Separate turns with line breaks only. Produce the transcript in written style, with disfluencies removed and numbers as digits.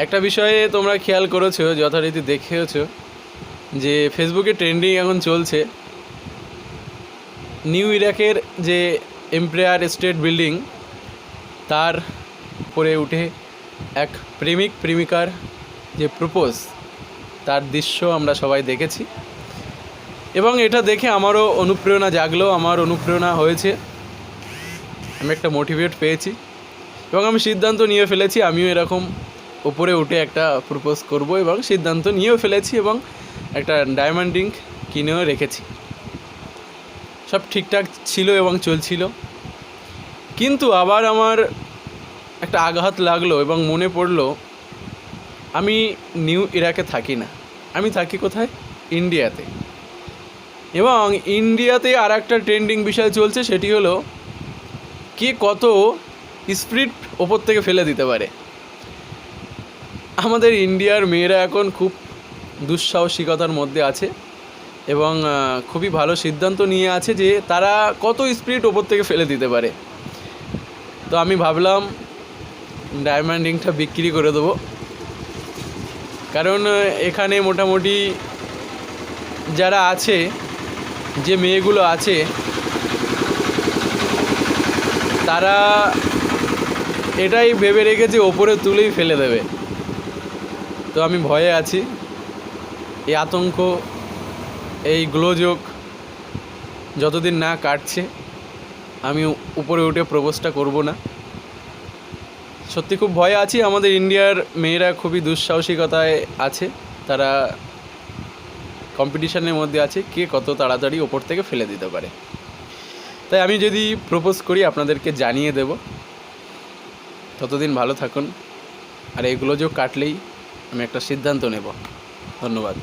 একটা বিষয়ে তোমরা খেয়াল করেছো, যথারীতি দেখেওছো যে ফেসবুকে ট্রেন্ডিং এখন চলছে নিউ ইরাকের যে এম্পায়ার স্টেট বিল্ডিং, তার উপরে উঠে এক প্রেমিক প্রেমিকার যে প্রপোজ, তার দৃশ্য আমরা সবাই দেখেছি এবং এটা দেখে আমারও অনুপ্রেরণা জাগলো, আমার অনুপ্রেরণা হয়েছে, আমি একটা মোটিভেট পেয়েছি এবং আমি সিদ্ধান্ত নিয়ে ফেলেছি আমিও এরকম উপরে উঠে একটা প্রপোজ করব এবং সিদ্ধান্ত নিয়েও ফেলেছি এবং একটা ডায়মন্ড রিং কিনেও রেখেছি। সব ঠিকঠাক ছিল এবং চলছিল, কিন্তু আবার আমার একটা আঘাত লাগলো এবং মনে পড়লো আমি নিউ ইরাকে থাকি না, আমি থাকি কোথায়? ইন্ডিয়াতে। এবং ইন্ডিয়াতে আর একটা ট্রেন্ডিং বিষয় চলছে, সেটি হলো কে কত স্পিড ওপর থেকে ফেলে দিতে পারে। আমাদের ইন্ডিয়ার মেয়েরা এখন খুব দুঃসাহসিকতার মধ্যে আছে এবং খুবই ভালো সিদ্ধান্ত নিয়ে আছে যে তারা কত স্পিড ওপর থেকে ফেলে দিতে পারে। তো আমি ভাবলাম ডায়মন্ড রিংটা বিক্রি করে দেবো, কারণ এখানে মোটামুটি যারা আছে, যে মেয়েগুলো আছে, তারা এটাই ভেবে রেখেছে ওপরে তুলেই ফেলে দেবে। তো আমি ভয়ে আছি, এই আতঙ্ক, এই গোলযোগ যতদিন না কাটছে আমি উপরে উঠে প্রপোজটা করব না। সত্যি খুব ভয়ে আছি। আমাদের ইন্ডিয়ার মেয়েরা খুবই দুঃসাহসিকতায় আছে, তারা কম্পিটিশনের মধ্যে আছে কে কত তাড়াতাড়ি ওপর থেকে ফেলে দিতে পারে। তাই আমি যদি প্রপোজ করি আপনাদেরকে জানিয়ে দেব। ততদিন ভালো থাকুন, আর এইগুলো যে কাটলেই আমি একটা সিদ্ধান্ত নেব। ধন্যবাদ।